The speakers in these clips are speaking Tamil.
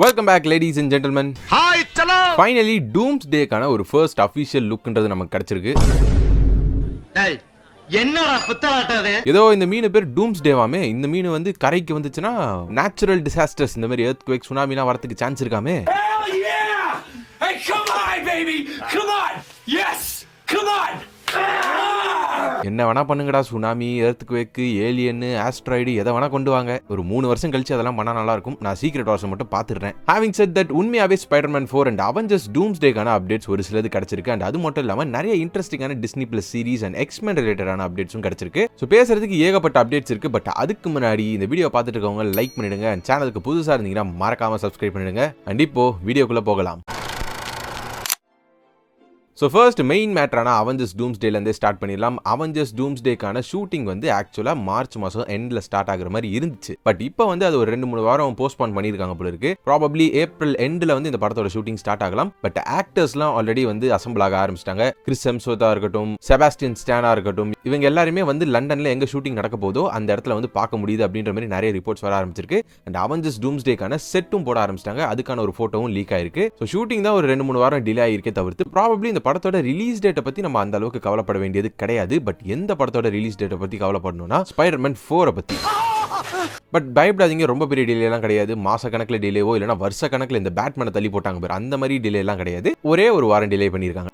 Welcome back, ladies and gentlemen. Hi, chalo. Finally, Doomsday-க்கான ஒரு first official look-ன்றது நமக்கு கிடைச்சிருக்கு. டேய், என்னடா புத்தலாட்டது? ஏதோ இந்த மீன் பேர் Doomsday-வாமே. இந்த மீன் வந்து கரைக்கு வந்துச்சுனா natural disasters இந்த மாதிரி earthquake, tsunami-லாம் வரதுக்கு chance இருக்காமே. Hell yeah! Hey, come on, baby! Come on! Yes! Come on! என்ன வேணா பண்ணுங்கடா, சுனாமி, எர்த்குவேக், ஏலியன், ஆஸ்ட்ராய்டு எதை வேணா கொண்டு வாங்க. ஒரு 3 வருஷம் கழிச்சு அதெல்லாம் பண்ணா நல்லா இருக்கும். நான் சீக்ரெட் வார்ஸ் மட்டும் பாத்துறேன். Having said that, உண்மையாவே ஸ்பைடர்மேன் 4 and அவெஞ்சர்ஸ் டூம்ஸ்டேக்கான அப்டேட்ஸ் ஒரு சிலது கிடைச்சிருக்கு. அண்ட் அது மட்டும் இல்லாம நிறைய இன்ட்ரெஸ்டிங்கான Disney plus series and X-Men ரிலேட்டடான அப்டேட்ஸும் கிடைச்சிருக்கு. ஸோ பேசுறதுக்கு ஏகப்பட்ட அப்டேட்ஸ் இருக்கு. பட் அதுக்கு முன்னாடி இந்த வீடியோ பார்த்துட்டு இருக்கவங்க லைக் பண்ணிடுங்க. அண்ட் சேனலுக்கு புதுசா இருந்தீங்கன்னா மறக்காம சப்ஸ்கிரைப் பண்ணிடுங்க. அண்ட் இப்போ வீடியோக்குள்ள போகலாம். ஸோ ஃபர்ஸ்ட் மெயின் மேட்டரான அவெஞ்சர்ஸ் டூம்ஸ்டேலேருந்தே ஸ்டார்ட் பண்ணிடலாம். அவெஞ்சர்ஸ் டூம்ஸ்டேக்கான ஷூட்டிங் வந்து ஆக்சுவலாக மார்ச் மாதம் எண்டில் ஸ்டார்ட் ஆகிற மாதிரி இருந்துச்சு. பட் இப்போ வந்து அது ஒரு 2-3 வாரம் போஸ்ட்பான் பண்ணியிருக்காங்க போல இருக்கு. ப்ராபப்ளி ஏப்ரல் எண்டில் வந்து இந்த படத்தோட ஷூட்டிங் ஸ்டார்ட் ஆகலாம். பட் ஆக்டர்ஸ்லாம் ஆல்ரெடி வந்து அசம்பிள் ஆக ஆரம்பிச்சிட்டாங்க. கிறிஸ் ஹெம்ஸ்வொர்த்தா இருக்கட்டும், செபாஸ்டியன் ஸ்டானா இருக்கட்டும், இவங்க எல்லாருமே வந்து லண்டனில் எங்கே ஷூட்டிங் நடக்க போதோ அந்த இடத்துல வந்து பார்க்க முடியுது அப்படின்ற மாதிரி நிறைய ரிப்போர்ட்ஸ் வர ஆரம்பிச்சிருக்கு. அண்ட் அவெஞ்சர்ஸ் டூம்ஸ்டேக்கான செட்டும் போட ஆரம்பிச்சிட்டாங்க. அதுக்கான ஒரு ஃபோட்டோவும் லீக் ஆயிருக்கு. ஸோ ஷூட்டிங் தான் ஒரு 2-3 வாரம் டிலே ஆகிருக்கே தவிர்த்து ப்ராபப்ளி இந்த படத்தோட ரிலீஸ் டேட்டை பத்தி நம்ம அந்த அளவுக்கு கவலைப்பட வேண்டியது கிடையாது. பட் எந்த படத்தோட ரிலீஸ் டேட்டை பத்தி கவலைப்படணும்னா ஸ்பைடர்மேன் 4 பத்தி. பட் பயப்படாதீங்க, ரொம்ப பெரிய டிலே எல்லாம் கிடையாது. மாச கணக்கில் டிலேவோ இல்லைன்னா வருஷ கணக்கில் இந்த பேட்மேனை தள்ளி போட்டாங்க பேர் அந்த மாதிரி டிலே எல்லாம் கிடையாது. ஒரே ஒரு வாரம் டிலே பண்ணியிருக்காங்க.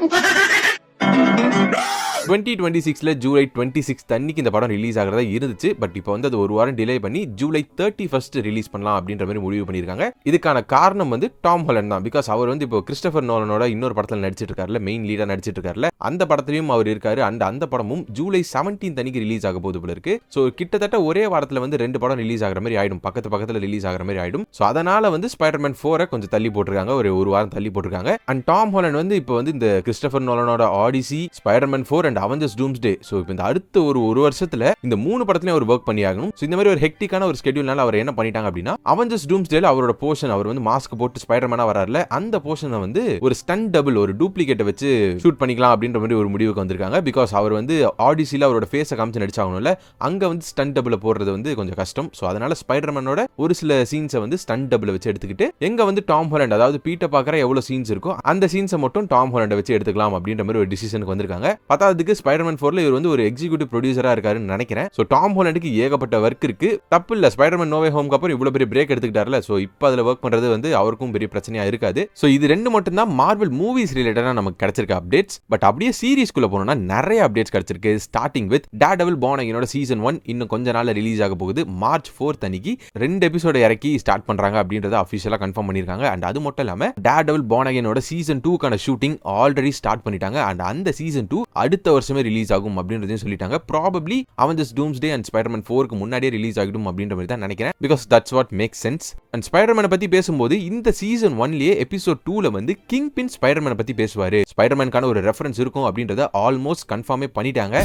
2026 ஜூலை 26 அன்னைக்கு இந்த படம் ரிலீஸ் ஆகிறதா இருந்துச்சு. பட் இப்போ வந்து அது ஒரு வாரம் டிலே பண்ணி ஜூலை 31 ரிலீஸ் பண்ணலாம் அப்படின்ற மாதிரி முடிவு பண்ணியிருக்காங்க. இதுக்கான காரணம் வந்து டாம் ஹாலண்ட் தான். பிகாஸ் அவர் வந்து இப்போ கிறிஸ்டோபர் நோலனோட இன்னொரு படத்தில் நடிச்சிட்டு இருக்காருல, மெயின் லீடா நடிச்சிட்டு இருக்காருல, அந்த படத்திலையும் அவர் இருக்காரு. அண்ட் அந்த படமும் ஜூலை 17 அன்னைக்கு ரிலீஸ் ஆக போது போல இருக்கு. ஸோ கிட்டத்தட்ட ஒரே வாரத்தில் வந்து 2 படம் ரிலீஸ் ஆகிற மாதிரி ஆயிடும், பக்கத்துல ரிலீஸ் ஆகிற மாதிரி ஆயிடும். ஸோ அதனால வந்து ஸ்பைடர்மேன் 4 கொஞ்சம் தள்ளி போட்டிருக்காங்க, ஒரு வாரம் தள்ளி போட்டிருக்காங்க. அண்ட் டாம் ஹாலண்ட் வந்து இப்போ வந்து இந்த கிறிஸ்டோபர் நோலனோட Odyssey, Spiderman 4 and Avengers Doomsday, so இப்போ இந்த அடுத்த ஒரு வருஷத்துல இந்த 3 படத்துலயும் அவர் வர்க் பண்ணி ஆகணும். சோ இந்த மாதிரி ஒரு ஹெக்டிக்கான ஒரு ஸ்கெட்யூல்னால அவர் என்ன பண்ணிட்டாங்க அப்படின்னா, அவெஞ்சர்ஸ் டூம்ஸ்டேல அவரோட போர்ஷன், அவர் வந்து மாஸ்க் போட்டு ஸ்பைடர்மேனா வராருல, அந்த போர்ஷனை வந்து ஒரு ஸ்டண்ட் டபுள், ஒரு டூப்ளிகேட்டை வச்சு ஷூட் பண்ணிக்கலாம் அப்படின்ற மாதிரி ஒரு முடிவுக்கு வந்திருக்காங்க. பிகாஸ் அவர் வந்து ஆடிசில அவரோட ஃபேஸை காமிச்சு நடிச்சாகணும்ல, அங்க வந்து ஸ்டண்ட் டபுள போடுறது வந்து கொஞ்சம் கஷ்டம். சோ அதனால ஸ்பைடர்மேனோட ஒரு சில சீன்ஸை வந்து ஸ்டண்ட் டபுள வச்சு எடுத்துக்கிட்டு, எங்க வந்து டாம் ஹாலண்ட், அதாவது பீட்டர் பார்க்கற எவ்வளவு சீன்ஸ் இருக்கோ அந்த சீன்ஸை மட்டும் டாம் ஹாலண்டை வச்சு எடுத்துக்கலாம் அப்படின்ற மாதிரி ஒரு டிசிஷனுக்கு வந்திருக்காங்க. பத்தாவதுக்கு ஸ்பைடர்மேன் 4 இவர் வந்து ஒரு எக்ஸிக்யூட்டிவ் ப்ரொடியூசரா இருக்காருன்னு நினைக்கிறேன். சோ டாம் ஹாலண்டுக்கு ஏகப்பட்ட வர்க் இருக்கு. தப்பு இல்ல, ஸ்பைடர்மேன் நோ வே ஹோம்க்கு அப்புறம் இவ்வளவு பெரிய பிரேக் எடுத்துக்கிட்டார்ல, சோ இப்போ அதுல வர்க் பண்றது வந்து அவருக்கும் பெரிய பிரச்சனையா இருக்காது. சோ இது 2 மட்டும் தான் மார்வெல் மூவிஸ் ரிலேட்டடா நமக்கு கிடைச்சிருக்க அப்டேட்ஸ். பட் அப்படியே சீரிஸ்க்குள்ள போனோம்னா நிறைய அப்டேட்ஸ் கிடைச்சிருக்கு. ஸ்டார்டிங் வித் டேர்டெவில் பார்ன் அகைனோட சீசன் 1 இன்னும் கொஞ்ச நாள்ல ரிலீஸ் ஆக போகுது. மார்ச் 4 அன்னைக்கு 2 எபிசோட இறக்கி ஸ்டார்ட் பண்றாங்க அப்படின்றத அஃபிஷியலா கன்ஃபார்ம் பண்ணிருக்காங்க. அண்ட் அது மட்டும் இல்லாம டேர்டெவில் பார்ன் அகைனோட சீசன் 2க்கான ஷூட்டிங் ஆல்ரெடி ஸ்டார்ட் பண்ணிட்டாங்க. அண்ட் அந்த சீசன் 2 அடுத்த வருஷமே ரிலீஸ் ஆகும் அப்படின்றதையும் சொல்லிட்டாங்க. Probably Avengers Doomsday and Spiderman 4க்கு முன்னாடியே ரிலீஸ் ஆகிடும் அப்படின்ற மாதிரி தான் நினைக்கிறேன். Because that's what makes sense. And ஸ்பைடர்மேனை பத்தி பேசும்போது இந்த சீசன் 1லயே எபிசோட் 2ல வந்து கிங் பின் ஸ்பைடர்மேனை பத்தி பேசுவாரு, ஸ்பைடர்மேனுக்கான ஒரு ரெஃபரன்ஸ் இருக்கும் அப்படின்றத ஆல்மோஸ்ட் கன்ஃபார்மே பண்ணிட்டாங்க.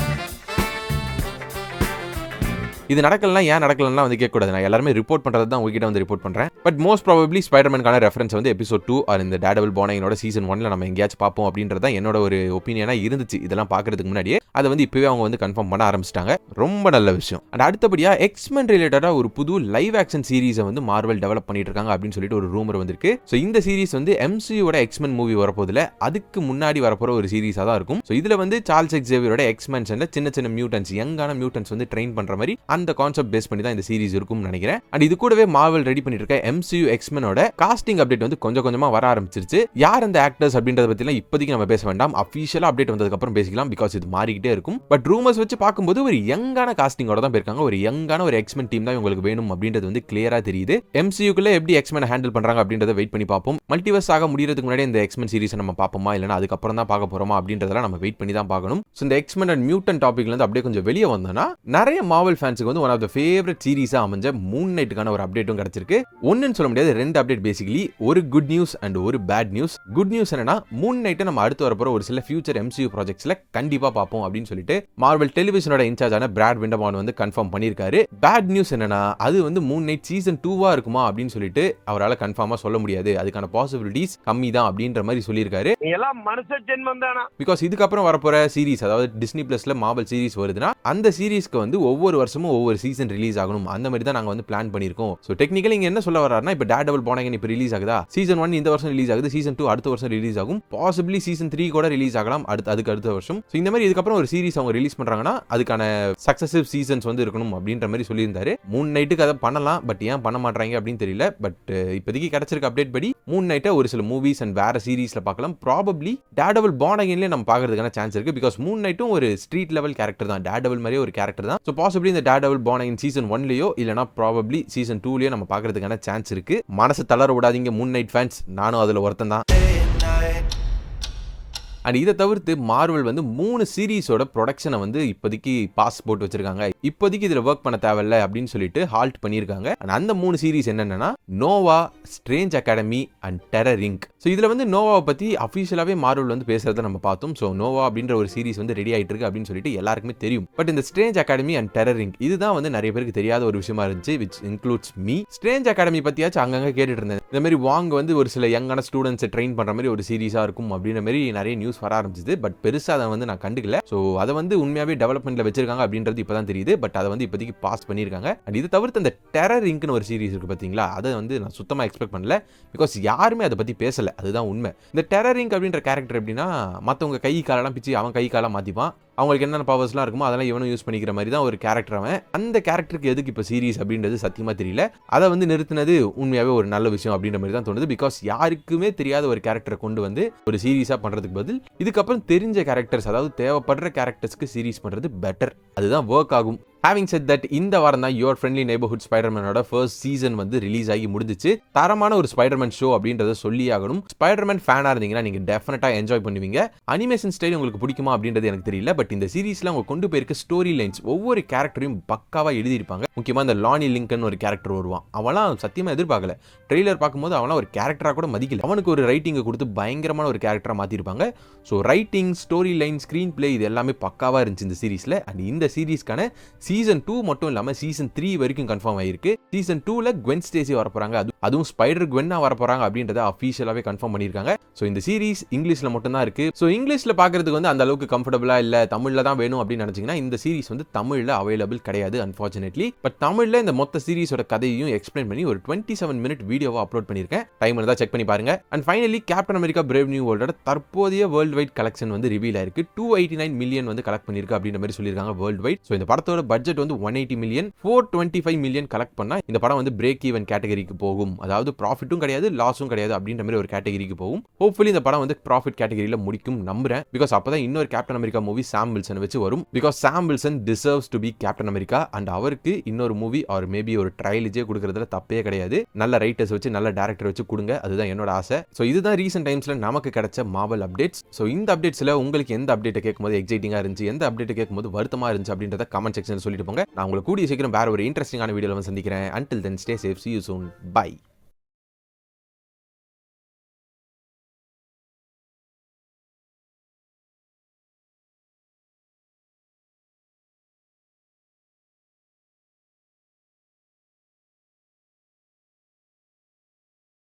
இது நடக்கலாம், ஏன் நடக்கலாம் வந்து கேட்கக்கூடாது. நான் எல்லாருமே ரிப்போர்ட் பண்றது தான் உங்ககிட்ட வந்து ரிப்போர்ட் பண்றேன். பட் மோஸ்ட் ப்ராபப்ளி ஸ்பைடர்மேனுக்கான ரெஃபரன்ஸ் வந்து எபிசோட் 2 ஆர் இந்த டேர்டெவில் பார்ன் அகைனோட சீசன் 1ல நம்ம எங்கேயாச்சும் பார்ப்போம் அப்படின்றத என்னோட ஒரு ஒப்பீனியனா இருந்துச்சு. இதெல்லாம் பார்க்கறதுக்கு முன்னாடியே அதை வந்து இப்பவே அவங்க வந்து கன்ஃபார்ம் பண்ண ஆரம்பிச்சிட்டாங்க. ரொம்ப நல்ல விஷயம். அண்ட் அடுத்தபடியா எக்ஸ்மென் ரிலேட்டடா ஒரு புது லைவ் ஆக்ஷன் சீரிஸை வந்து மார்வெல் டெவலப் பண்ணிட்டு இருக்காங்க அப்படின்னு சொல்லிட்டு ஒரு ரூமர் வந்திருக்கு. ஸோ இந்த சீரிஸ் வந்து MCUவோட எக்ஸ்மென் மூவி வரப்போதுல அதுக்கு முன்னாடி வரப்போற ஒரு சீரிஸா தான் இருக்கும். ஸோ இதுல வந்து சார்ல்ஸ் எக்ஸேவியரோட எக்ஸ்மென்ஷன்ல சின்ன மியூட்டன்ஸ், யங்கான மியூட்டன்ஸ் வந்து ட்ரெயின் பண்ற மாதிரி அந்த கான்செப்ட் பேஸ் தான் இந்த சீரிஸ் இருக்கும் நினைக்கிறேன். அண்ட் இது கூடவே மார்வெல் ரெடி பண்ணிட்டு இருக்க MCU எக்ஸ்மெனோட காஸ்டிங் அப்டேட் வந்து கொஞ்சம் கொஞ்சமா வர ஆரம்பிச்சிருச்சு. யார் அந்த ஆக்டர்ஸ் அப்படின்றத பத்தி எல்லாம் இப்போதைக்கு நம்ம பேச வேண்டாம். அபிஷியலா அப்டேட் வந்ததுக்கு அப்புறம் பேசிக்கலாம். பிகாஸ் இது மாறிக்கிட்டே இருக்கும். பட் ரூமர்ஸ் வச்சு பார்க்கும்போது ஒரு யங்கான காஸ்டிங்கோட தான் போயிருக்காங்க. ஒரு யங்கான ஒரு எக்ஸ்மென் டீம் தான் உங்களுக்கு வேணும் அப்படின்றது வந்து கிளியரா தெரியுது. MCUக்குள்ள எப்படி எக்ஸ்மென் ஹேண்டில் பண்றாங்க அப்படின்றத வெயிட் பண்ணி பார்ப்போம். மல்டிவர்ஸ் ஆக முடியறதுக்கு முன்னாடி இந்த எக்ஸ்மென் சீரிஸ் நம்ம பார்ப்போமா இல்லனா அதுக்கப்புறம் தான் பார்க்க போறோமா அப்படின்றதெல்லாம் நம்ம வெயிட் பண்ணி தான் பார்க்கணும். சோ இந்த எக்ஸ்மென் அண்ட் மியூட்டன்ட் டாபிக்ல இருந்து அப்படியே கொஞ்சம் வெளியே வந்தோம்னா நிறைய மார்வெல் ஃபேன்ஸ்க்கு வந்து ஒன் ஆஃப் தி ஃபேவரட் சீரிஸா அமைஞ்ச மூன் நைட்டுக்கான ஒரு அப்டேட்டும் கிடைச்சிருக்கு. ஒன்னுன்னு சொல்ல முடியாது, 2 அப்டேட் பேசிக்கலி. ஒரு குட் நியூஸ் அண்ட் ஒரு பேட் நியூஸ். குட் நியூஸ் என்னன்னா, மூன் நைட்டை நம்ம அடுத்து வரப்போற ஒரு சில ஃபியூச்சர் MCU ப்ராஜெக்ட்ஸ்ல கண்டிப்பா பார்ப்போம் அப்படின்னு சொல்லிட்டு மார்வெல் டெலிவிஷனோட இன்சார்ஜான பிராட் விண்டமான் வந்து கன்ஃபார்ம் பண்ணியிருக்காரு. பேட் நியூஸ் என்னன்னா, அது வந்து மூன் நைட் சீசன் 2வா இருக்குமா அப்படின்னு சொல்லிட்டு அவரால் கன்ஃபார்மா சொல்ல முடியாது. அதுக்கான பாசிபிலிட்டிஸ் கம்மி தான் அப்படின்ற மாதிரி சொல்லியிருக்காரு. பிகாஸ் இதுக்கப்புறம் வரப்போற சீரிஸ், அதாவது டிஸ்னி பிளஸ்ல மார்வெல் சீரிஸ் வருதுன்னா அந்த சீரிஸ்க்கு வந்து ஒவ்வொரு வருஷமும் ஒவ்வொரு சீசன் ரிலீஸ் ஆகணும், அந்த மாதிரி தான் நாங்க வந்து பிளான் பண்ணியிருக்கோம். ஸோ டெக்னிக்கலி இங்க என்ன சொல்ல வர்றாருன்னா, இப்போ டேர்டெவில் Born Again இப்போ ரிலீஸ் ஆகுதா, சீசன் 1 இந்த வருஷம் ரிலீஸ் ஆகுது, சீசன் 2 அடுத்த வருஷம் ரிலீஸ் ஆகும், பாசிபிளி சீசன் 3 கூட ரிலீஸ் ஆகலாம் அதுக்கு அடுத்த வருஷம். ஸோ இந்த மாதிரி இதுக்கப்புறம் ஒரு சீரிஸ் அவங்க ரிலீஸ் பண்றாங்கன்னா அதுக்கான சக்சஸிவ் சீசன்ஸ் வந்து இருக்கணும் அப்படின்ற மாதிரி சொல்லியிருந்தாரு. மூன் நைட்டுக்கு அதை பண்ணலாம், பட் ஏன் பண்ண மாட்டாங்க அப்படின்னு தெரியல. பட் இப்போதைக்கு கிடைச்சிருக்க அப்டேட் படி மூன் நைட்டை ஒரு சில மூவிஸ் அண்ட் வேற சீரீஸ்ல பார்க்கலாம். ப்ராபப்ளி டேர்டெவில் Born Againலயே நம்ம பார்க்கறதுக்கான சான்ஸ் இருக்கு. பிகாஸ் மூன் நைட்டும் ஒரு ஸ்ட்ரீட் லெவல் கேரக்டர் தான், டேர்டெவில் மாதிரியே ஒரு கேரக்டர் தான். ஸோ பாசிபிளி இந்த டேர்டெவில் Born Again சீசன் 1லயோ இல்லனா ப்ராபப்ளி சீசன் 2லயோ நம்ம பார்க்கறதுக்கான சான்ஸ் இருக்கு. மனசு தளர விடாதீங்க மூன் நைட் ஃபேன்ஸ், நானும் அதுல ஒருத்தன் தான். அண்ட் இதை தவிர்த்து மார்வல் வந்து 3 சீரீஸோட ப்ரொடக்ஷனை வந்து இப்போதைக்கு பாஸ் போட்டு வச்சிருக்காங்க. இப்போதைக்கு இதில் ஒர்க் பண்ண தேவையில்ல அப்படின்னு சொல்லிட்டு ஹால்ட் பண்ணியிருக்காங்க. அண்ட் அந்த 3 சீரீஸ் என்னென்னா Nova, Strange Academy and Terror Inc. So இதில் வந்து நோவாவை பற்றி அஃபிஷியலாகவே மார்வல் வந்து பேசுறதை நம்ம பார்த்தோம். ஸோ நோவா அப்படின்ற ஒரு சீரீஸ் வந்து ரெடி ஆகிட்டு இருக்கு அப்படின்னு சொல்லிட்டு எல்லாருக்குமே தெரியும். பட் இந்த Strange Academy and Terror Inc இதுதான் வந்து நிறைய பேருக்கு தெரியாத ஒரு விஷயமா இருந்துச்சு, which includes me. Strange Academy பற்றியாச்சும் அங்கங்கே கேட்டுட்டு இருந்தேன். இந்த மாதிரி வாங்க வந்து ஒரு சில யங்கான ஸ்டூடெண்ட்ஸை ட்ரெயின் பண்ணுற மாதிரி ஒரு சீரீஸாக இருக்கும் அப்படின்ற மாதிரி நிறைய நியூஸ் வர ஆரம்பிச்சது. பட் பெருசா அதை வந்து நான் கண்டுக்கல. ஸோ அதை வந்து உண்மையாவே டெவலப்மெண்ட்ல வச்சிருக்காங்க அப்படின்றது இப்பதான் தெரியுது. பட் அதை வந்து இப்போதைக்கு பாஸ் பண்ணியிருக்காங்க. அண்ட் இது தவிர்த்து அந்த டெரர் இங்க்னு ஒரு சீரிஸ் இருக்கு பார்த்தீங்களா, அதை வந்து நான் சுத்தமா எக்ஸ்பெக்ட் பண்ணல. பிகாஸ் யாருமே அதை பத்தி பேசல, அதுதான் உண்மை. இந்த டெரர் இங்க் அப்படின்ற கேரக்டர் எப்படின்னா, மற்றவங்க கை காலெல்லாம் பிச்சு அவன் கை காலாக மாத்திப்பான். அவங்களுக்கு என்னென்ன பவர்ஸ்லாம் இருக்குமோ அதெல்லாம் இவனும் யூஸ் பண்ணிக்கிற மாதிரி தான் ஒரு கேரக்டர் அவன். அந்த கேரக்டருக்கு எதுக்கு இப்போ சீரிஸ் அப்படின்றது சத்தியமா தெரியல. அதை வந்து நிறுத்தினது உண்மையாவே ஒரு நல்ல விஷயம் அப்படின்ற மாதிரி தான் தோணுது. பிகாஸ் யாருக்குமே தெரியாத ஒரு கேரக்டரை கொண்டு வந்து ஒரு சீரிஸா பண்றதுக்கு பதில் இதுக்கப்புறம் தெரிஞ்ச கேரக்டர்ஸ், அதாவது தேவைப்படுற கேரக்டர்ஸ்க்கு சீரிஸ் பண்றது பெட்டர், அதுதான் ஒர்க் ஆகும். Having said that, இந்த வாரம் தான் யுவர் ஃப்ரெண்ட்லி நெய்பர்ஹுட் ஸ்பைடர்மேனோட ஃபர்ஸ்ட் சீசன் வந்து ரிலீஸ் ஆகி முடிஞ்சிச்சு. தரமான ஒரு ஸ்பைடர்மேன் ஷோ அப்படின்றத சொல்லி ஆகணும். ஸ்பைடர்மேன் ஃபேனா இருந்தீங்கன்னா நீங்க டெஃபினட்டா என்ஜாய் பண்ணுவீங்க. அனிமேஷன் ஸ்டைல் உங்களுக்கு பிடிக்குமா அப்படின்றது எனக்கு தெரியல. பட் இந்த சீரீஸ்ல அவங்க கொண்டு போயிருக்க ஸ்டோரி லைன்ஸ், ஒவ்வொரு கேரக்டரையும் பக்காவா எழுதியிருப்பாங்க. முக்கியமா இந்த லானி லிங்கன் ஒரு கேரக்டர் வருவான், அவெல்லாம் சத்தியமா எதிர்பார்க்கல. ட்ரெய்லர் பார்க்கும்போது அவெல்லாம் ஒரு கேரக்டரா கூட மதிக்கல. அவனுக்கு ஒரு ரைட்டிங்கை கொடுத்து பயங்கரமான ஒரு கேரக்டரா மாத்திருப்பாங்க. So writing, story line, screenplay இது எல்லாமே பக்காவா இருந்துச்சு இந்த சீரீஸ்ல. அண்ட் இந்த சீரீஸ்க்கான சீசன் 2 மட்டும் இல்லாம சீசன் 3 வரைக்கும் கன்ஃபார்ம் ஆயிருக்கு. சீசன் 2ல Gwen Stacy வர போறாங்க, அதுவும் ஸ்பைடர் Gwen-ஆ வர போறாங்க அப்படின்றத அஃபிஷியலாவே கன்ஃபார்ம் பண்ணிருக்காங்க. சோ இந்த சீரிஸ் இங்கிலீஷ்ல மட்டும் தான் இருக்கு. சோ இங்கிலீஷ்ல பாக்குறதுக்கு வந்து அந்த அளவுக்கு கம்ஃபர்டபுளா இல்ல, தமிழ்ல தான் வேணும் அப்படின்னு நினைச்சீங்கன்னா இந்த சீரிஸ் வந்து தமிழ்ல அவைலபிள் கிடையாது அன்ஃபார்ச்சுனேட்லி. பட் தமிழ்ல இந்த மொத்த சீரிஸோட கதையையும் எக்ஸ்பிளைன் பண்ணி ஒரு 27 மினிட் வீடியோவா அப்லோட் பண்ணிருக்கேன். டைம் இருந்தா செக் பண்ணி பாருங்க. And finally Captain America brave new வேர்ல்டோட தற்போதைய வேர்ல்ட் வைட் கலெக்ஷன் வந்து ரிவீல் ஆயிருக்கு. 289 மில்லியன் வந்து கலெக்ட் பண்ணிருக்கு அப்படின்ற மாதிரி சொல்லிருக்காங்க வேர்ல்ட் வைட். சோ இந்த படத்தோட பட்ஜெட் வந்து 180 மில்லியன், 425 மில்லியன் கலெக்ட் பண்ணா இந்த படம் வந்து பிரேக் ஈவன் கேட்டகரிக்கு போகும். அதாவது ப்ராஃபிட்டும் கிடையாது லாஸும் கிடையாது அப்படின்ற மாதிரி ஒரு கேட்டகரிக்கு போகும். ஹோப்ஃபுல்லி இந்த படம் வந்து ப்ராஃபிட் கேட்டகரியில முடிக்கும் நம்புறேன். பிகாஸ் அப்பதான் இன்னொரு Captain America movie Sam Wilson வச்சு வரும். Because Sam Wilson deserves to be Captain America. And அவருக்கு இன்னொரு மூவி ஆர் மேபி ஒரு ட்ரையலேஜே கொடுக்கறதுல தப்பே கிடையாது. நல்ல ரைட்டர்ஸ் வச்சு நல்ல டேரக்டர் வச்சு கொடுங்க, அதுதான் என்னோட ஆசை. ஸோ இதுதான் ரீசென்ட் டைம்ஸ்ல நமக்கு கிடைச்ச மார்வல் அப்டேட்ஸ். ஸோ இந்த அப்டேட்ஸ்ல உங்களுக்கு எந்த அப்டேட்டை கேட்கும்போது எக்ஸைட்டிங்கா இருந்துச்சு, எந்த அப்டேட்டை கேட்கும்போது வருத்தமா இருந்துச்சு அப்படின்றத கமெண்ட் செக்ஷன்ல சொல்லிட்டு போங்க. நான் உங்களுக்கு கூடிய சீக்கிரம் வேற ஒரு இன்ட்ரெஸ்டிங்கான வீடியோல வந்து சந்திக்கிறேன். Until then, stay safe. See you soon. Bye.